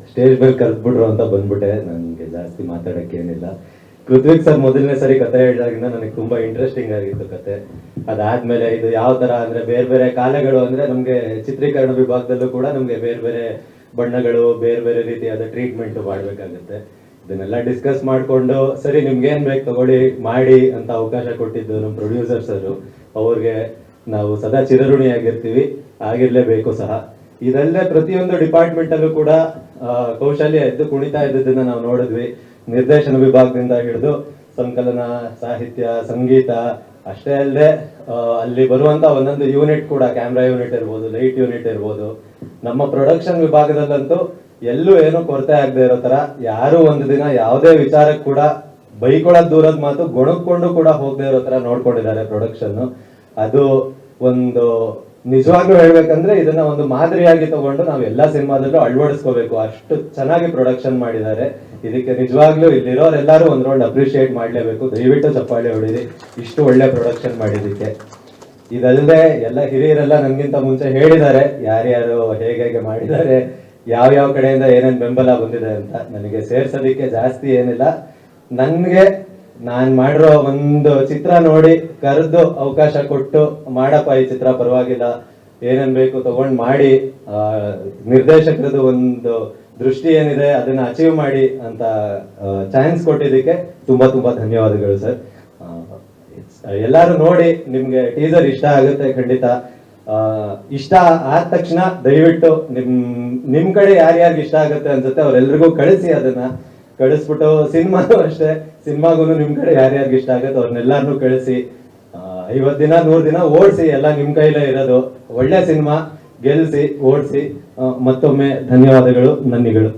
Stage ಮೇಲೆ ಕರೆದ್ಬಿಟ್ರು ಅಂತ ಬಂದ್ಬಿಟ್ಟೆ. ನನಗೆ ಜಾಸ್ತಿ ಮಾತಾಡಕ್ಕೆ ಏನಿಲ್ಲ. ಪೃಥ್ವಿಕ್ ಸರ್ ಮೊದಲನೇ ಸರಿ ಕತೆ ಹೇಳಿದಾಗಿಂದ ನನಗೆ ತುಂಬಾ ಇಂಟ್ರೆಸ್ಟಿಂಗ್ ಆಗಿತ್ತು ಕತೆ. ಅದಾದ್ಮೇಲೆ ಇದು ಯಾವ ತರ ಅಂದ್ರೆ ಬೇರೆ ಬೇರೆ ಕಾಲಗಳು ಅಂದ್ರೆ ನಮ್ಗೆ ಚಿತ್ರೀಕರಣ ವಿಭಾಗದಲ್ಲೂ ಕೂಡ ನಮ್ಗೆ ಬೇರೆ ಬೇರೆ ಬಣ್ಣಗಳು ಬೇರೆ ಬೇರೆ ರೀತಿಯಾದ ಟ್ರೀಟ್ಮೆಂಟ್ ಮಾಡ್ಬೇಕಾಗುತ್ತೆ. ಇದನ್ನೆಲ್ಲ ಡಿಸ್ಕಸ್ ಮಾಡ್ಕೊಂಡು ಸರಿ ನಿಮ್ಗೆ ಏನ್ ಬೇಕು ತಗೊಳ್ಳಿ ಮಾಡಿ ಅಂತ ಅವಕಾಶ ಕೊಟ್ಟಿದ್ದು ನಮ್ಮ ಪ್ರೊಡ್ಯೂಸರ್ ಸರ್, ಅವ್ರಿಗೆ ನಾವು ಸದಾ ಚಿರಋಣಿಯಾಗಿರ್ತೀವಿ, ಆಗಿರ್ಲೇಬೇಕು ಸಹ. ಇದಲ್ಲದೆ ಪ್ರತಿಯೊಂದು ಡಿಪಾರ್ಟ್ಮೆಂಟ್ ಅಲ್ಲೂ ಕೂಡ ಕೌಶಲ್ಯ ಎದ್ದು ಕುಣಿತಾ ಇದ್ದದನ್ನ ನಾವು ನೋಡಿದ್ವಿ. ನಿರ್ದೇಶನ ವಿಭಾಗದಿಂದ ಹಿಡಿದು ಸಂಕಲನ, ಸಾಹಿತ್ಯ, ಸಂಗೀತ ಅಷ್ಟೇ ಅಲ್ಲದೆ ಅಲ್ಲಿ ಬರುವಂತ ಒಂದೊಂದು ಯೂನಿಟ್ ಕೂಡ, ಕ್ಯಾಮ್ರಾ ಯೂನಿಟ್ ಇರ್ಬೋದು, ಲೈಟ್ ಯೂನಿಟ್ ಇರ್ಬೋದು, ನಮ್ಮ ಪ್ರೊಡಕ್ಷನ್ ವಿಭಾಗದಲ್ಲಂತೂ ಎಲ್ಲೂ ಏನೂ ಕೊರತೆ ಆಗದೆ ಇರೋ ತರ, ಯಾರು ಒಂದು ದಿನ ಯಾವುದೇ ವಿಚಾರಕ್ಕೆ ಕೂಡ ಬೈಕೊಳ್ಳೋದ್ ದೂರದ ಮಾತು ಗೊಣಗ್ಕೊಂಡು ಕೂಡ ಹೋಗದೆ ಇರೋ ತರ ನೋಡ್ಕೊಂಡಿದ್ದಾರೆ ಪ್ರೊಡಕ್ಷನ್. ಅದು ಒಂದು ನಿಜವಾಗ್ಲೂ ಹೇಳ್ಬೇಕಂದ್ರೆ ಇದನ್ನ ಒಂದು ಮಾದರಿಯಾಗಿ ತಗೊಂಡು ನಾವು ಎಲ್ಲಾ ಸಿನಿಮಾದಲ್ಲೂ ಅಳವಡಿಸ್ಕೋಬೇಕು, ಅಷ್ಟು ಚೆನ್ನಾಗಿ ಪ್ರೊಡಕ್ಷನ್ ಮಾಡಿದ್ದಾರೆ. ಇದಕ್ಕೆ ನಿಜವಾಗ್ಲೂ ಇಲ್ಲಿರೋರೆಲ್ಲರೂ ಒಂದ್ ರೌಂಡ್ ಅಪ್ರಿಶಿಯೇಟ್ ಮಾಡ್ಲೇಬೇಕು. ದಯವಿಟ್ಟು ಚಪ್ಪಾಳೆ ಹೊಡಿರಿ ಇಷ್ಟು ಒಳ್ಳೆ ಪ್ರೊಡಕ್ಷನ್ ಮಾಡಿದ್ದಕ್ಕೆ. ಇದಲ್ಲದೆ ಎಲ್ಲ ಹಿರಿಯರೆಲ್ಲ ನನ್ಗಿಂತ ಮುಂಚೆ ಹೇಳಿದ್ದಾರೆ ಯಾರ್ಯಾರು ಹೇಗೆ ಮಾಡಿದ್ದಾರೆ, ಯಾವ ಕಡೆಯಿಂದ ಏನೇನ್ ಬೆಂಬಲ ಬಂದಿದೆ ಅಂತ. ನನಗೆ ಸೇರ್ಸೋದಿಕ್ಕೆ ಜಾಸ್ತಿ ಏನಿಲ್ಲ. ನನ್ಗೆ ನಾನ್ ಮಾಡಿರೋ ಒಂದು ಚಿತ್ರ ನೋಡಿ ಕರೆದು ಅವಕಾಶ ಕೊಟ್ಟು ಮಾಡಪ್ಪ ಈ ಚಿತ್ರ ಪರವಾಗಿಲ್ಲ, ಏನೇನ್ ಬೇಕು ತಗೊಂಡ್ ಮಾಡಿ, ನಿರ್ದೇಶಕರದು ಒಂದು ದೃಷ್ಟಿ ಏನಿದೆ ಅದನ್ನ ಅಚೀವ್ ಮಾಡಿ ಅಂತ ಚಾನ್ಸ್ ಕೊಟ್ಟಿದ್ದಕ್ಕೆ ತುಂಬಾ ತುಂಬಾ ಧನ್ಯವಾದಗಳು ಸರ್. ಎಲ್ಲಾರು ನೋಡಿ, ನಿಮ್ಗೆ ಟೀಸರ್ ಇಷ್ಟ ಆಗುತ್ತೆ ಖಂಡಿತ. ಇಷ್ಟ ಆದ ತಕ್ಷಣ ದಯವಿಟ್ಟು ನಿಮ್ ಕಡೆ ಯಾರ್ಯಾರಿಗೆ ಇಷ್ಟ ಆಗುತ್ತೆ ಅನ್ಸುತ್ತೆ ಅವ್ರೆಲ್ರಿಗೂ ಕಳಿಸಿ. ಅದನ್ನ ಕಳಿಸ್ಬಿಟ್ಟು ಸಿನಿಮಾನು ಅಷ್ಟೇ, ಸಿನಿಮಾಗೂ ನಿಮ್ ಕಡೆ ಯಾರ್ಯಾರಿಗೆ ಇಷ್ಟ ಆಗುತ್ತೆ ಅವ್ರನ್ನೆಲ್ಲಾರನು ಕಳಿಸಿ. 50 ದಿನ 100 ದಿನ ಓಡಿಸಿ, ಎಲ್ಲ ನಿಮ್ ಕೈಲೇ ಇರೋದು. ಒಳ್ಳೆ ಸಿನಿಮಾ ಗೆಲ್ಸಿ, ಓಡಿಸಿ. ಮತ್ತೊಮ್ಮೆ ಧನ್ಯವಾದಗಳು, ನನ್ನಿಗಳು.